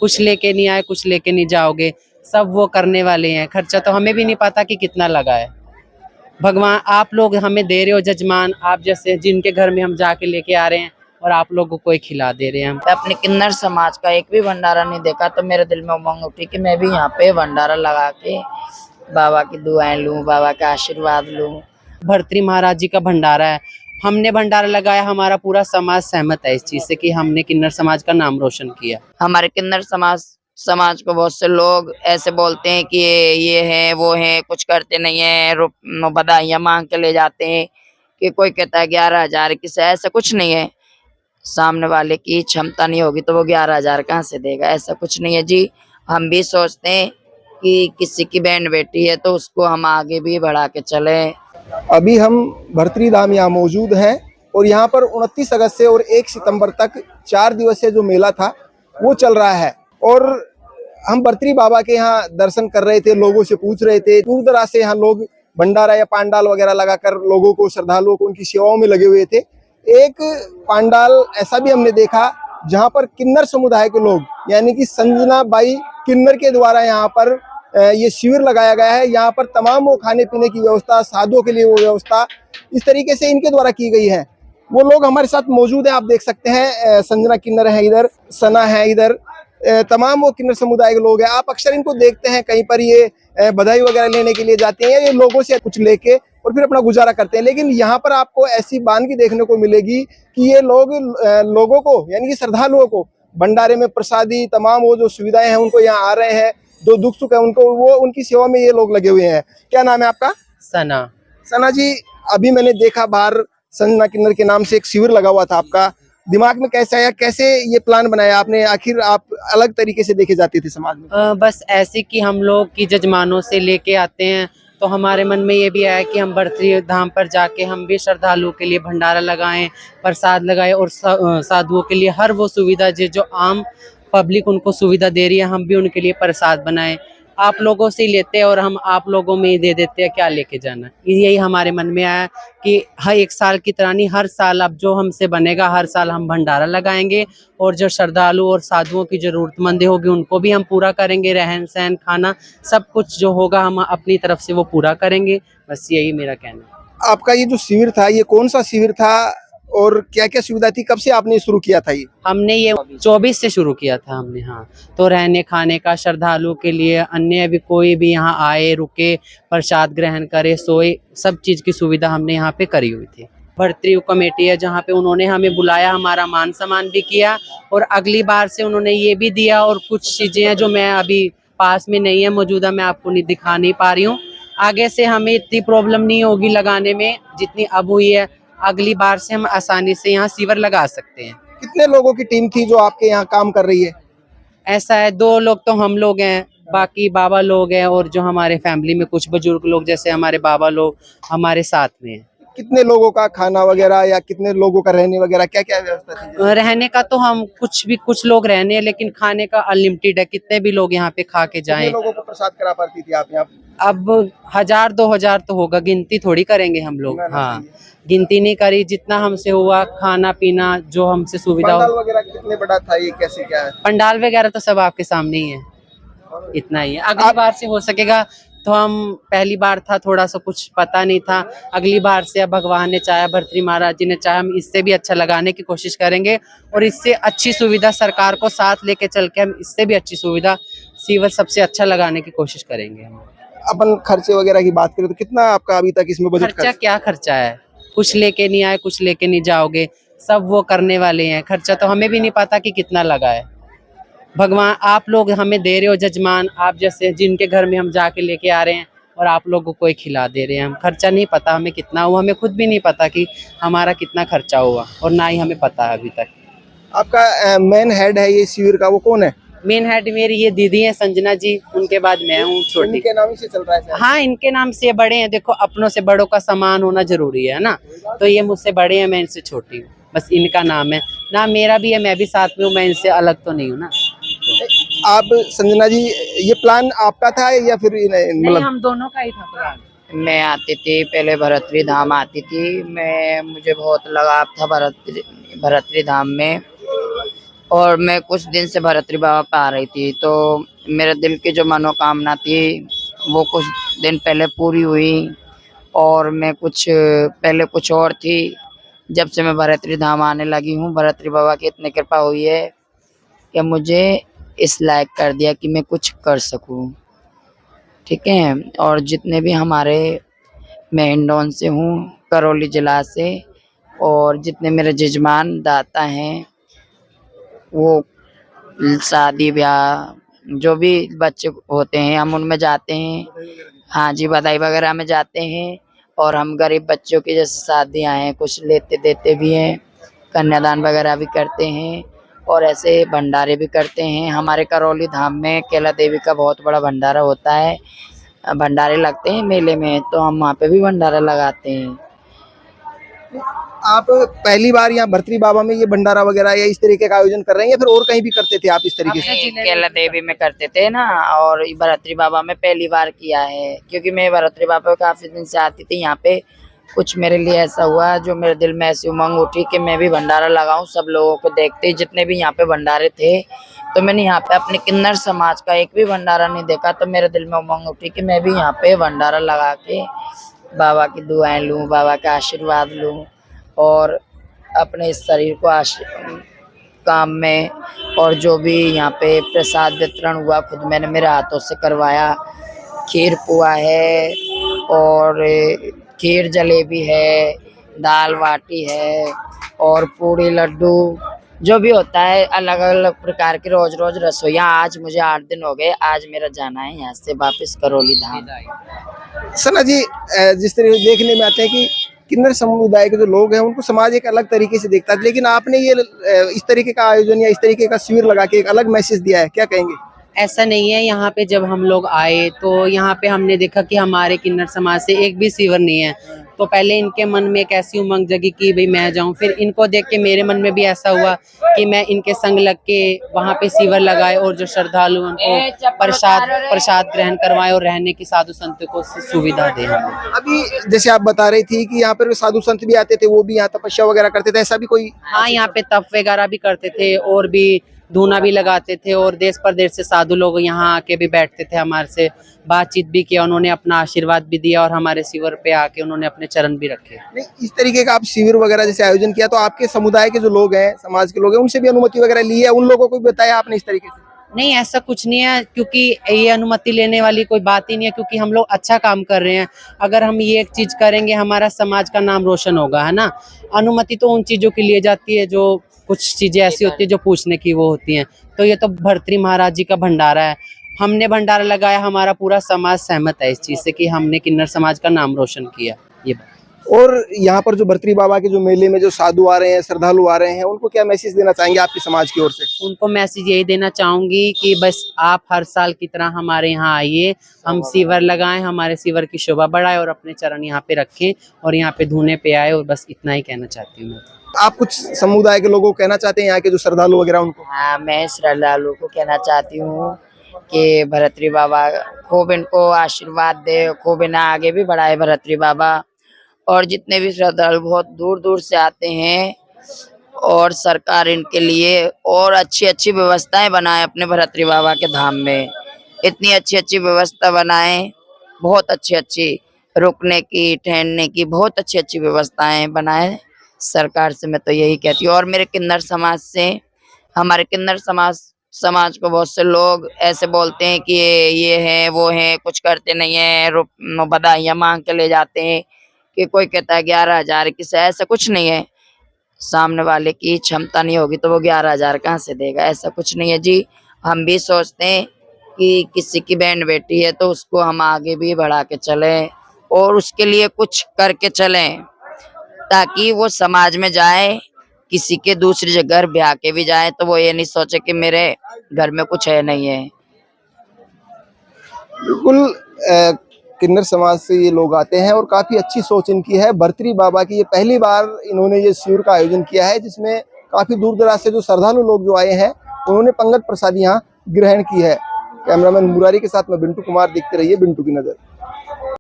कुछ लेके नहीं आए, कुछ लेके नहीं जाओगे, सब वो करने वाले हैं। खर्चा तो हमें भी नहीं पता कि कितना लगा है। भगवान, आप लोग हमें दे रहे हो जजमान, आप जैसे जिनके घर में हम जाके लेके आ रहे हैं और आप लोगों को ही खिला दे रहे हैं हम। अपने किन्नर समाज का एक भी भंडारा नहीं देखा तो मेरे दिल में उमंग उठी कि मैं भी यहाँ पे भंडारा लगा के बाबा की दुआएं लूं, बाबा का आशीर्वाद लूं। भर्तृहरि महाराज जी का भंडारा है, हमने भंडारा लगाया, हमारा पूरा समाज सहमत है इस चीज से कि हमने किन्नर समाज का नाम रोशन किया। हमारे किन्नर समाज को बहुत से लोग ऐसे बोलते हैं कि ये है वो है, कुछ करते नहीं है, बधाइयां मांग के ले जाते हैं कि कोई कहता है 11,000 किसे, ऐसा कुछ नहीं है। सामने वाले की क्षमता नहीं होगी तो वो 11,000 कहाँ से देगा, ऐसा कुछ नहीं है जी। हम भी सोचते हैं कि किसी की बहन बेटी है तो उसको हम आगे भी बढ़ा के चले। अभी हम भर्तृहरि धाम यहाँ मौजूद हैं और यहाँ पर 29 अगस्त से और 1 सितंबर तक 4 दिवसीय जो मेला था वो चल रहा है। और हम भर्तृहरि बाबा के यहाँ दर्शन कर रहे थे, लोगों से पूछ रहे थे, दूर दराज से यहाँ लोग भंडारा या पांडाल वगैरह लगाकर लोगों को, श्रद्धालुओं को उनकी सेवाओं में लगे हुए थे। एक पांडाल ऐसा भी हमने देखा जहाँ पर किन्नर समुदाय के लोग, यानी कि संजना बाई किन्नर के द्वारा यहाँ पर ये शिविर लगाया गया है। यहाँ पर तमाम वो खाने पीने की व्यवस्था, साधुओं के लिए वो व्यवस्था इस तरीके से इनके द्वारा की गई है। वो लोग हमारे साथ मौजूद हैं, आप देख सकते हैं। संजना किन्नर है इधर, सना है इधर, तमाम वो किन्नर समुदाय के लोग हैं। आप अक्सर इनको देखते हैं कहीं पर ये बधाई वगैरह लेने के लिए जाते हैं या ये लोगों से कुछ लेके और फिर अपना गुजारा करते हैं। लेकिन यहाँ पर आपको ऐसी बानगी देखने को मिलेगी कि ये लोग लोगों को, यानी कि श्रद्धालुओं को भंडारे में प्रसादी, तमाम वो जो सुविधाएं हैं उनको यहाँ आ रहे हैं, जो दुख सुख है उनको, वो उनकी सेवा में ये लोग लगे हुए हैं। क्या नाम है आपका? सना। सना जी, अभी मैंने देखा बाहर संजना किन्नर के नाम से एक शिविर लगा हुआ था, आपका दिमाग में कैसे आया, कैसे ये प्लान बनाया आपने? आखिर आप अलग तरीके से देखे जाते थे समाज में। बस ऐसे कि हम लोग की जजमानों से लेके आते हैं तो हमारे मन में ये भी आया कि हम भर्तृहरि धाम पर जाके हम भी श्रद्धालुओं के लिए भंडारा लगाएं, प्रसाद लगाएं और साधुओं के लिए हर वो सुविधा जो आम पब्लिक उनको सुविधा दे रही है, हम भी उनके लिए प्रसाद बनाएं। आप लोगों से ही लेते हैं और हम आप लोगों में ही दे देते हैं, क्या लेके जाना। यही हमारे मन में आया कि हर एक साल की तरह नहीं, हर साल अब जो हमसे बनेगा हर साल हम भंडारा लगाएंगे और जो श्रद्धालु और साधुओं की जरूरतमंद होगी उनको भी हम पूरा करेंगे। रहन सहन, खाना, सब कुछ जो होगा हम अपनी तरफ से वो पूरा करेंगे। बस यही मेरा कहना है। आपका ये जो शिविर था, ये कौन सा शिविर था और क्या क्या सुविधा थी? कब से आपने शुरू किया था? ये हमने ये 24 से शुरू किया था हमने। हाँ, तो रहने खाने का श्रद्धालुओं के लिए, अन्य भी कोई भी यहाँ आए, रुके, प्रसाद ग्रहण करे, सोए, सब चीज की सुविधा हमने यहाँ पे करी हुई थी। भर्तृहरि कमेटी है जहाँ पे उन्होंने हमें बुलाया, हमारा मान सम्मान भी किया और अगली बार से उन्होंने ये भी दिया। और कुछ चीजें हैं जो मैं अभी पास में नहीं है मौजूदा, मैं आपको नहीं दिखा नहीं पा रही हूँ। आगे से हमें इतनी प्रॉब्लम नहीं होगी लगाने में जितनी अब हुई है। अगली बार से हम आसानी से यहाँ शिविर लगा सकते हैं। कितने लोगों की टीम थी जो आपके यहाँ काम कर रही है? ऐसा है, 2 लोग तो हम लोग हैं, बाकी बाबा लोग हैं और जो हमारे फैमिली में कुछ बुजुर्ग लोग जैसे हमारे बाबा लोग हमारे साथ में हैं। कितने लोगों का खाना वगैरह या कितने लोगों का रहने वगैरह, क्या क्या व्यवस्था थी? रहने का तो हम कुछ लोग रहने हैं, लेकिन खाने का अनलिमिटेड है, कितने भी लोग यहाँ पे खा के जाएं। कितने लोगों को प्रसाद करा पाती थी आप यहाँ? अब 1000-2000 तो होगा, गिनती थोड़ी करेंगे हम लोग। हाँ, गिनती नहीं करी, जितना हमसे हुआ खाना पीना जो हमसे सुविधा पंडाल वगैरह कितने बड़ा था, ये कैसे क्या है? पंडाल वगैरह तो सब आपके सामने ही है, इतना ही है। अगली बार से हो सकेगा तो हम, पहली बार था थोड़ा सा कुछ पता नहीं था, अगली बार से अब भगवान ने चाहा, भर्तृहरि महाराज जी ने चाहा, हम इससे भी अच्छा लगाने की कोशिश करेंगे और इससे अच्छी सुविधा सरकार को साथ लेके चल के हम इससे भी अच्छी सुविधा शिविर सबसे अच्छा लगाने की कोशिश करेंगे। हम अपन खर्चे वगैरह की बात करें तो कितना आपका अभी तक इसमें बजट? खर्चा क्या खर्चा है, कुछ लेके नहीं आए, कुछ लेके नहीं जाओगे, सब वो करने वाले हैं। खर्चा तो हमें भी नहीं पता कि कितना लगा है। भगवान, आप लोग हमें दे रहे हो जजमान, आप जैसे जिनके घर में हम जाके लेके आ रहे हैं और आप लोगों को ही खिला दे रहे हैं। हम खर्चा नहीं पता हमें कितना हुआ, हमें खुद भी नहीं पता कि हमारा कितना खर्चा हुआ और ना ही हमें पता है अभी तक। आपका मेन हेड है ये शिविर का, वो कौन है? मेन हेड मेरी ये दीदी है संजना जी, उनके बाद मैं हूँ छोटी। इनके नाम ही से चल रहा है? हाँ, इनके नाम से बड़े हैं। देखो, अपनों से बड़ों का सम्मान होना जरूरी है ना, तो ये मुझसे बड़े हैं, मैं इनसे छोटी हूँ, बस इनका नाम है ना। मेरा भी है, मैं भी साथ में हूँ, मैं इनसे अलग तो नहीं हूँ ना। आप संजना जी, ये प्लान आपका था या फिर नहीं, हम दोनों का ही था प्लान। मैं आती थी पहले, भर्तृहरि धाम आती थी मैं, मुझे बहुत लगाव था भर्तृहरि धाम में। और मैं कुछ दिन से भरतरी बाबा पे आ रही थी, तो मेरे दिल की जो मनोकामना थी वो कुछ दिन पहले पूरी हुई। और मैं कुछ पहले कुछ और थी, जब से मैं भरतरी धाम आने लगी हूँ, भरतरी बाबा की इतनी कृपा हुई है कि मुझे इस लायक कर दिया कि मैं कुछ कर सकूँ। ठीक है। और जितने भी हमारे, मैं हिंडौन से हूँ, करौली जिला से, और जितने मेरे जजमान दाता हैं वो शादी ब्याह जो भी बच्चे होते हैं हम उनमें जाते हैं। हाँ जी, बधाई वगैरह में जाते हैं। और हम गरीब बच्चों की जैसे शादियाँ हैं कुछ लेते देते भी हैं, कन्यादान वगैरह भी करते हैं, और ऐसे भंडारे भी करते हैं। हमारे करौली धाम में कैला देवी का बहुत बड़ा भंडारा होता है, भंडारे लगते हैं मेले में, तो हम वहाँ पे भी भंडारा लगाते हैं। आप पहली बार यहाँ भरतरी बाबा में ये भंडारा वगैरह या इस तरीके का आयोजन कर रहे हैं या फिर और कहीं भी करते थे आप इस तरीके से? हमने कैला देवी में करते थे ना, और भरतरी बाबा में पहली बार किया है, क्योंकि मैं भरतरी बाबा काफी दिन से आती थी यहाँ पे। कुछ मेरे लिए ऐसा हुआ जो मेरे दिल में ऐसी उमंग उठी कि मैं भी भंडारा लगाऊं। सब लोगों को देखते जितने भी यहाँ पे भंडारे थे, तो मैंने यहाँ पे अपने किन्नर समाज का एक भी भंडारा नहीं देखा, तो मेरे दिल में उमंग उठी कि मैं भी यहाँ पे भंडारा लगा के बाबा की दुआएं लूं, बाबा का आशीर्वाद लूं, और अपने इस शरीर को काम में, और जो भी यहाँ पे प्रसाद वितरण हुआ खुद मैंने मेरे हाथों से करवाया। खीर पुआ है, और खीर जलेबी है, दाल बाटी है, और पूड़ी लड्डू जो भी होता है, अलग अलग प्रकार की रोज रोज रसोइयाँ। आज मुझे 8 दिन हो गए, आज मेरा जाना है यहाँ से वापस करौली धाम। सना जी, जिस तरह देखने में आते हैं कि किन्नर समुदाय के जो लोग हैं उनको समाज एक अलग तरीके से देखता है, लेकिन आपने ये इस तरीके का आयोजन या इस तरीके का शिविर लगा के एक अलग मैसेज दिया है, क्या कहेंगे? ऐसा नहीं है। यहाँ पे जब हम लोग आए तो यहाँ पे हमने देखा कि हमारे किन्नर समाज से एक भी शिविर नहीं है। तो पहले इनके मन में एक ऐसी उमंग जगी कि भाई मैं जाऊं, फिर इनको देख के मेरे मन में भी ऐसा हुआ कि मैं इनके संग लग के वहाँ पे शिविर लगाए, और जो श्रद्धालु उनको प्रसाद ग्रहण करवाए और रहने की साधु संत को सुविधा दे। अभी जैसे आप बता रही थी कि यहाँ पर साधु संत भी आते थे, वो भी यहाँ तपस्या वगैरह करते थे, ऐसा भी कोई? हाँ, यहाँ पे तप वगैरह भी करते थे और भी धूना भी लगाते थे, और देश प्रदेश से साधु लोग यहाँ आके भी बैठते थे, हमारे से बातचीत भी किया, उन्होंने अपना आशीर्वाद भी दिया, और हमारे शिविर पे आके उन्होंने अपने चरण भी रखे। नहीं, इस तरीके का आप शिविर वगैरह जैसे आयोजन किया तो आपके समुदाय के जो लोग हैं, समाज के लोग हैं, उनसे भी अनुमति वगैरह ली है? उन लोगों को भी बताया आपने इस तरीके से? नहीं, ऐसा कुछ नहीं है, क्योंकि ये अनुमति लेने वाली कोई बात ही नहीं है, क्योंकि हम लोग अच्छा काम कर रहे हैं। अगर हम ये एक चीज करेंगे हमारा समाज का नाम रोशन होगा, है ना। अनुमति तो उन चीजों की ली जाती है जो कुछ चीजें ऐसी होती है जो पूछने की वो होती हैं। तो ये तो भर्तरी महाराज जी का भंडारा है, हमने भंडारा लगाया, हमारा पूरा समाज सहमत है इस चीज से कि हमने किन्नर समाज का नाम रोशन किया। ये और यहाँ पर जो भरतरी बाबा के जो मेले में जो साधु आ रहे हैं, श्रद्धालु आ रहे हैं, उनको क्या मैसेज देना चाहेंगे आपके समाज की ओर से? उनको मैसेज यही देना चाहूंगी कि बस आप हर साल की तरह हमारे यहाँ आइए, हम शिविर लगाएं, हमारे शिविर की शोभा बढ़ाएं, और अपने चरण यहाँ पे रखें, और यहाँ पे धूने पे आए, और बस इतना ही कहना चाहती हूँ मैं। आप कुछ समुदाय के लोगों को कहना चाहते हैं, यहाँ के जो श्रद्धालु वगैरह उनको? हाँ, मैं श्रद्धालु को कहना चाहती हूँ कि भरतरी बाबा खूब इनको आशीर्वाद दे, खूब इन्हें आगे भी बढ़ाए भरतरी बाबा। और जितने भी श्रद्धालु बहुत दूर दूर से आते हैं, और सरकार इनके लिए और अच्छी अच्छी व्यवस्थाएं बनाए अपने भरतरी बाबा के धाम में। इतनी अच्छी अच्छी व्यवस्था बनाए, बहुत अच्छी अच्छी, रुकने की, ठहरने की बहुत अच्छी अच्छी व्यवस्थाएं बनाए सरकार से, मैं तो यही कहती हूँ। और मेरे किन्नर समाज से, हमारे किन्नर समाज को बहुत से लोग ऐसे बोलते हैं कि ये है वो है, कुछ करते नहीं है, बधाइयाँ मांग के ले जाते हैं, कि कोई कहता है 11,000 किसे, ऐसा कुछ नहीं है। सामने वाले की क्षमता नहीं होगी तो वो 11,000 कहाँ से देगा, ऐसा कुछ नहीं है जी। हम भी सोचते हैं कि किसी की बहन बेटी है तो उसको हम आगे भी बढ़ा के चलें, और उसके लिए कुछ करके चलें, ताकि वो समाज में जाए, किसी के दूसरी जगह ब्याह के भी जाए तो वो ये नहीं सोचे कि मेरे घर में कुछ है नहीं है। बिल्कुल, किन्नर समाज से ये लोग आते हैं और काफी अच्छी सोच इनकी है। भरतरी बाबा की ये पहली बार इन्होंने ये शिविर का आयोजन किया है, जिसमें काफी दूर दराज से जो श्रद्धालु लोग जो आए हैं उन्होंने पंगत प्रसाद यहाँ ग्रहण की है। कैमरामैन मुरारी के साथ में बिंटू कुमार, देखते रहिए बिंटू की नजर।